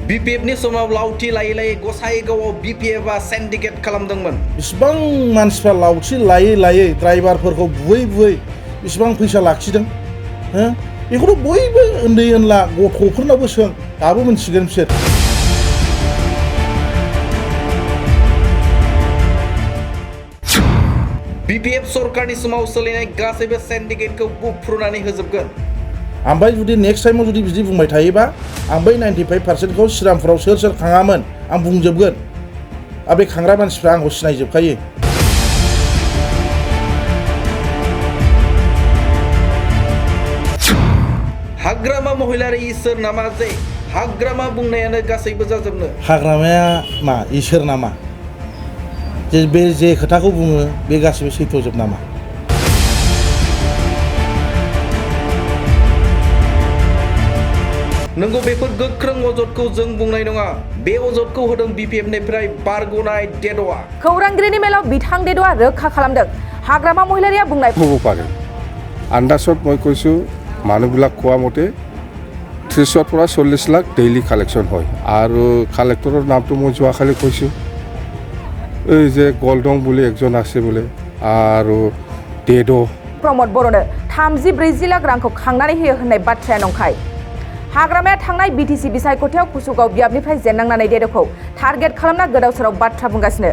BPFनि समाव लावथि लायै लायै गसाइगावआव BPFआ सिन्डिकेट खालामदोंमोन। बिसिबां मानसिफ्रा लावथि लायै लायै ड्राइभारफोरखौ बुयै बुयै बिसिबां फैसा लाखिदों हो बेखौथ' बयबो उन्दै उनला गथ'फोरनावबो सों दाबो मोनथिगोन बिसोर। BPF सरकारनि समाव सोलिनाय गासैबो सिन्डिकेटखौ बुफ्रुनानै होजोबगोन। ओमफ्राय जुदि नेक्स्ट टाइमाव जुदि बिदि बुंबाय थायोबा आं बै 95%खौ श्रीरामपुराव सोर सोर खाङामोन आं बुंजोबगोन। बे खांग्रा मानसिफ्रा आंखौ सिनायजोबखायो। हाग्रामा महिलारि इसोर नामा जे हाग्रामा बुंनायानो गासैबो जाजोबनो। हाग्रामाया मा इसोर नामा जे बे जे खोथाखौ बुङो बे गासिबो सैथोजोब नामा? नंगौ बेफोर गोख्रों अजदखौ जों बुंनाय नङा। बे अजदखौ होदों BPFनिफ्राय बारग'नाय डेड'आ। खौरांगिरिनि मेलाव बिथां डेड'आ रोखा खालामदों हाग्रामा महिलारिया बुंनाय হ'ব পাৰে। आन्दाजत মই কৈছোঁ মানুহবিলাক কোৱা মতে 30 পৰা 40 লাখ ডেইলি কালেকশ্যন হয় আৰু কালেক্টৰৰ নামটো মই যোৱাকালি কৈছোঁ। এই যে গলদং বুলি একজন আছে বোলে আৰু डेड' प्रमद बर'नो 30-40 लाख रांखौ खांनानै होयो होननाय बाथ्राया नंखाय। हाग्रामाया थांनाय BTC बिसायख'थियाव कुसुगाव बियाबनिफ्राय जेननांनानै डेड'खौ टार्गेट खालामना गोदाव सोराव बाथ्रा बुंगासिनो।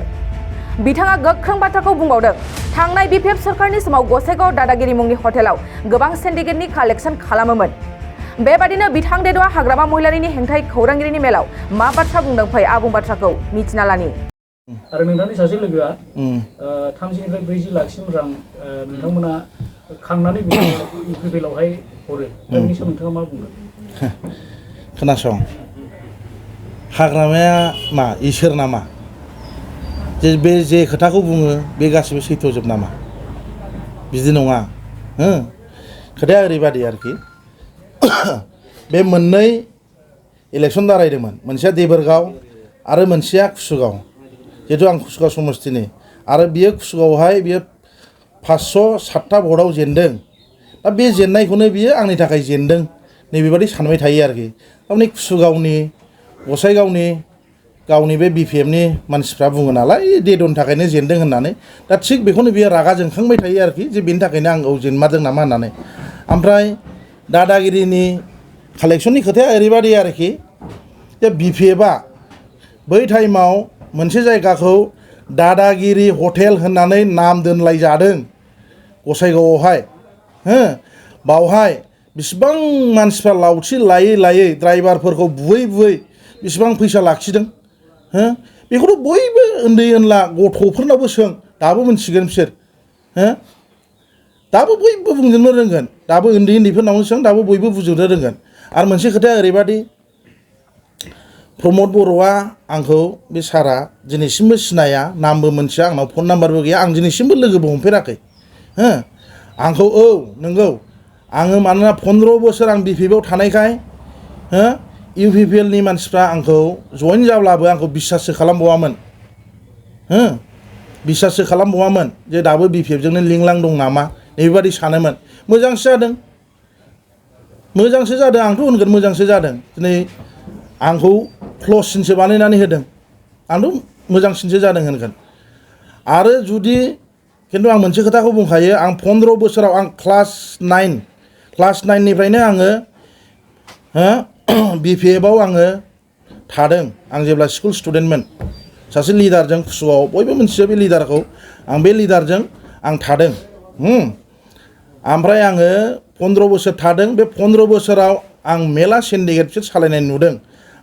बिथाङा गोख्रों बाथ्राखौ बुंबावदों थांनाय BPF सरकारनि समाव गसाइगाव दादागिरि मुंनि हटेलाव गोबां सिन्डिकेटनि कालेक्शन खालामोमोन। बेबादिनो बिथां डेड'आ हाग्रामा महिलारिनि हेंथायै खौरांगिरिनि मेलाव मा बाथ्रा बुंदों फै आबुं बाथ्राखौ मिथिना लानि। आरो नोंथांनि सासे लोगोआ 30निफ्राय 40 लाखसिम रां नोंथांमोना खांनानै इउपिपिएलआवहाय हरो। बेनि सायाव नोंथाङा मा बुंगोन? खोनासं हाग्रामाया मा इसोर नामा जे बे जे खोथाखौ बुङो बे गासिबो सैथोजोब नामा? बिदि नङा हो खोथाया ओरैबादि आरोखि बे मोननै इलेक्सन दारायदोंमोन मोनसेया देबोरगाव आरो मोनसेया कुसुगाव। जिहेतु आं कुसुगाव समस्तिनि आरो बियो कुसुगावहाय बियो 507टा भटआव जेनदों। दा बे जेननायखौनो बियो आंनि थाखाय जेनदों नैबेबादि सानबाय थायो आरोखि। थारमाने कुसुगावनि गसाइगावनि गावनि बे BPFनि मानसिफ्रा बुङो नालाय डेड'नि थाखायनो जेनदों होननानै। दा थिग बेखौनो बियो रागा जोंखांबाय थायो आरोखि जे बेनि थाखायनो आं जेनमारदों नामा होननानै। ओमफ्राय दादागिरिनि कालेक्शननि खोथाया ओरैबादि आरोखि जे BPFआ बै टाइमाव मोनसे जायगाखौ दादागिरि हटेल होननानै नाम दोनलायजादों गसाइगावआवहाय हो बावहाय बिसिबां मानसिफ्रा लावथि लायै लायै ड्राइभारफोरखौ बुयै बुयै बिसिबां फैसा लाखिदों हो बेखौथ' बयबो उन्दै उनला गथ'फोरनावबो सों दाबो मोनथिगोन बिसोर हो दाबो बयबो बुंजोबनो रोंगोन। दाबो उन्दै उन्दैफोरनावनो सों दाबो बयबो बुंजोबनो रोंगोन। आरो मोनसे खोथाया ओरैबादि प्रमद बर'आ आंखौ बे सारा दिनैसिमबो सिनाया नामबो मोनथिया आंनाव फन नाम्बारबो गैया आं दिनैसिमबो लोगोबो हमफेराखै हो आंखौ नंगौ आङो मानोना 15 बोसोर आं BPFआव थानायखाय हो इउपिपिएलनि मानसिफ्रा आंखौ जइन जाब्लाबो आंखौ बिसाससो खालामबावामोन हो बिसाससो खालामबावामोन जे दाबो BPFजोंनो लिंलां दं नामा नैबेबादि सानोमोन। मोजांसो जादों आंथ' होनगोन मोजांसो जादों। दिनै आंखौ क्लससिनसो बानायनानै होदों आंथ' मोजांसिनसो जादों होनगोन। आरो जुदि खिन्थु आं मोनसे खोथाखौ बुंखायो आं 15 बोसोराव आं क्लास 9निफ्रायनो आङो BPFआव आङो थादों। आं जेब्ला स्कुल स्टुडेन्टमोन सासे लिडारजों कुसुगाव बयबो मिथियो बे लिडारखौ आं बे लिडारजों आं थादों। ओमफ्राय आङो 15 बोसोर थादों। बे 15 बोसोराव आं मेला सिन्डिकेट बिसोर सालायनाय नुदों।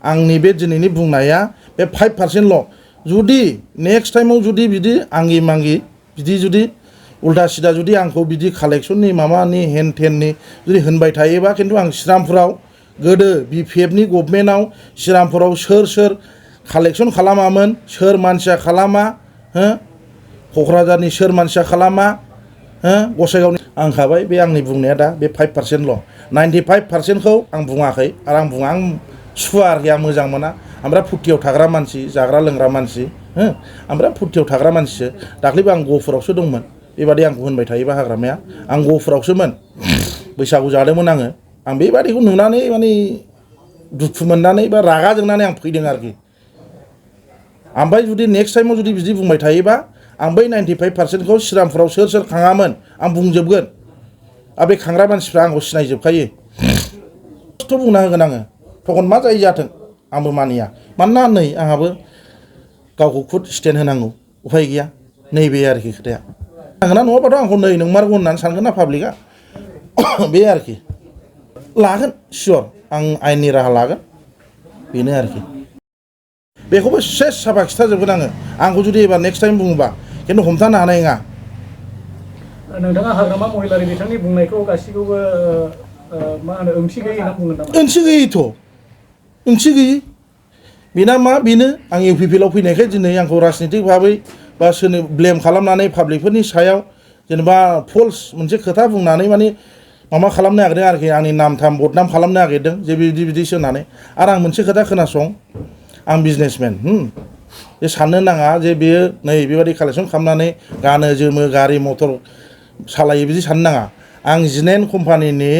आंनि बे दिनैनि बुंनाया बे 5%ल'। जुदि नेक्स्ट टाइमाव जुदि बिदि आंगि मांगि बिदि जुदि उल्टा सिदा जुदि आंखौ बिदि कालेक्शननि माबानि हेन टेननि जुदि होनबाय थायोबा खिन्थु आं श्रीरामपुराव गोदो BPFनि गभर्नमेन्टआव श्रीरामपुराव सोर सोर कालेक्शन खालामामोन सोर मानसिया खालामा हो क'क्राझारनि सोर मानसिया खालामा हो गसाइगावनि आं खाबाय बे आंनि बुंनाया दा बे 5%ल'। 95%खौ आं बुङाखै आरो आं बुङा आं सुखुवा आरोखि आं मोजां मोना। ओमफ्राय फुर्तियाव थाग्रा मानसि जाग्रा लोंग्रा मानसि हो ओमफ्राय फुर्तियाव थाग्रा मानसिसो। दाख्लैबो आं गहपुरावसो दंमोन बेबादि आंखौ होनबाय थायोबा हाग्रामाया आं गहपुरावसोमोन बैसागु जादोंमोन आङो। आं बेबादिखौ नुनानै माने दुखु मोननानै बा रागा जोंनानै आं फैदों आरोखि ओमफ्राय जुदि नेक्स्ट टाइमाव जुदि बिदि बुंबाय थायोबा आं बै 95%खौ श्रीरामपुराव सोर सोर खाङामोन आं बुंजोबगोन आरो बे खांग्रा मानसिफ्रा आंखौ सिनायजोबखायो खस्थ' बुंना होगोन आङो थखन मा जायो जाथों आंबो मानिया मानोना नै आंहाबो गावखौ खुद स्टेन्ड होनांगौ उफाय गैया नैबे आरोखि खोथाया आंना नङाबाथ' आंखौ नै नोंमारगौ होननानै सानगोन ना पाब्लिकआ बे आरोखि लागोन सियर आं आयेननि राहा लागोन बेनो आरोखि बेखौबो सेस साफा खिथाजोबगोन आंखौ जुदि एबार नेक्स्ट टाइम बुङोबा खिन्थु हमथानो हानाय नङा नोंथाङा हाग्रामा महिलारि बिथांनि बुंनायखौ गासिखौबो मा होनो ओंथि गैयै होनना बुंगोन नामा? ओंथि गैयैथ' ओंथि गैयै बेना मा बेनो आं इउपिपिएलआव फैनायखाय दिनै आंखौ राजनितिक भाबै बा सोरनो ब्लेम खालामनानै पाब्लिकफोरनि सायाव जेनेबा फल्स मोनसे खोथा बुंनानै माने माबा खालामनो नागिरदों आरोखि आंनि नाम थाम बदनाम खालामनो नागिरदों जे बिदि बिदिसो होननानै आरो आं मोनसे खोथा खोनासं आं बिजनेसमेन बे साननो नाङा जे बेयो नै बेबायदि कालेक्सन खालामनानै गानो जोमो गारि मटर सालायो बिदि साननो नाङा आं जिनेन कम्पानिनि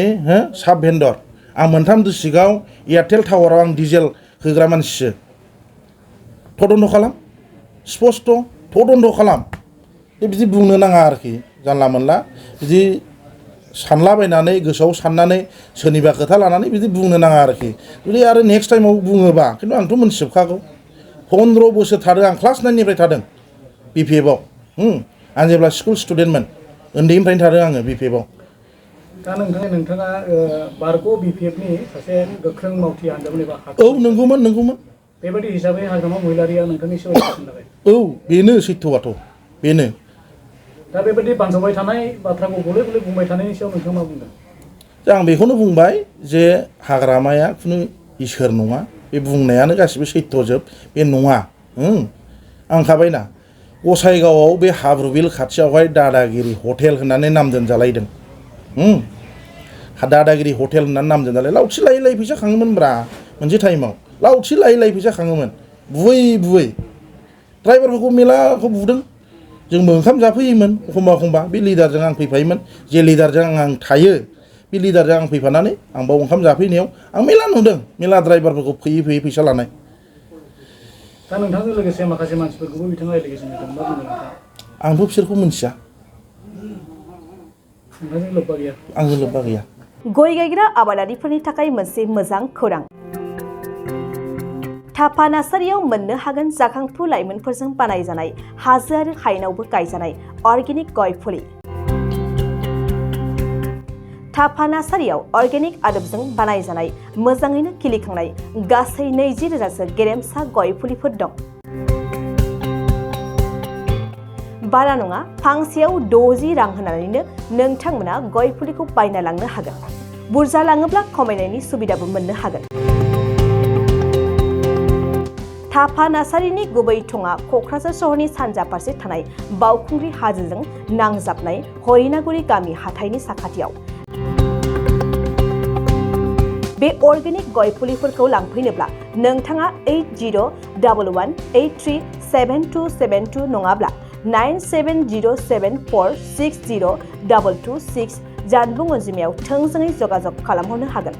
साब भेन्डर आं मोनथाम डिस्ट्रिक्टआव एयारटेल टावाराव आं डिजेल होग्रा मानसिसो तदन्त खालाम स्पस्ट तदन्त खालाम बिदि बुंनो नाङा आरोखि जानला मोनला बिदि सानलाबायनानै गोसोआव साननानै सोरनिबा खोथा लानानै बिदि बुंनो नाङा आरोखि जुदि आरो नेक्स्ट टाइमाव बुङोबा खिन्थु आंथ' मोनथिजोबखागौ 15 बोसोर थादों आं क्लास 9निफ्राय थादों बिपिएफआव आं जेब्ला स्कुल स्टुडेन्टमोन उन्दैनिफ्रायनो थादों आङो बिपिएफआव दा नोंथाङा बारग' बिपिएफनि सासे गोख्रों मावथि हान्जामोन एबा औ नंगौमोन बेबायदि हिसाबै हाग्रामा महिलारिया नोंथांनि सोमोन्दै खोन्थाबाय औ बेनो सैथोआथ' बेनो दा बेबायदि बानजाबाय थानाय बाथ्राखौ गले गले बुंबाय थानायनि सायाव नोंथाङा मा बुंदों? आं बेखौनो बुंबाय जे हाग्रामाया खुनु इसोर नङा बे बुंनायानो गासिबो सैथोजोब बे नङा आं होनखाबायना गसाइगावआव बे हाब्रुबिल खाथियावहाय दादागिरि हटेल होननानै नाम दोनजालायदों दादागिरि हटेल होननानै नाम दोनजालाय लावथि लायै लायै फैसा खाङोमोनब्रा मोनसे टाइमाव लावथि लायै लायै फैसा खाङोमोन बुयै ड्राइभारफोरखौ मेलाखौ बुदों जोंबो ओंखाम जाफैयोमोन एखमबा बे लिडारजों आं फैफायोमोन जे लिडारजों आं थायो बे लिडारजों आं फैफानानै आं बाव ओंखाम जाफैनायाव आं मेला नुदों मेला ड्राइभारफोरखौ फैयै फैसा लानाय दा नोंथांजों लोगोसे माखासे मानसिफोरखौबो बिथाङा एलिगेसन होदों मा बुंदों नोंथाङा? आंथ' बिसोरखौ मिथिया नोंथांजों लोब्बा गैया आंजों लोब्बा गैया गय गायग्रा आबादारिफोरनि थाखाय मोनसे मोजां खौरां थापा नार्सारियाव मोननो हागोन जाखांफु लाइमोनफोरजों बानायजानाय हाजो आरो हायेनावबो गायजानाय अर्गेनिक गय फुलि थापा नार्सारियाव अर्गेनिक आदबजों बानायजानाय मोजाङैनो खिलिखांनाय गासै 20,000सो गेरेमसा गय फुलिफोर दं बारा नङा फांसेयाव 60 रां होनानैनो नोंथांमोना गय फुलिखौ बायना लांनो हागोन बुरजा लाङोब्ला खमायनायनि सुबिदाबो मोननो हागोन थापा नार्सारिनि गुबै थङा क'क्राझार सहरनि सानजा फारसे थानाय बावखुंग्रि हाजोजों नांजाबनाय हरिनागुरि गामि हाथाइनि साखाथियाव बे अर्गेनिक गय फुलिफोरखौ लांफैनोब्ला नोंथाङा 8011837272 नङाब्ला 9707460226 जानबुं अनजिमायाव थोंजोङै जगाजग खालामहरनो हागोन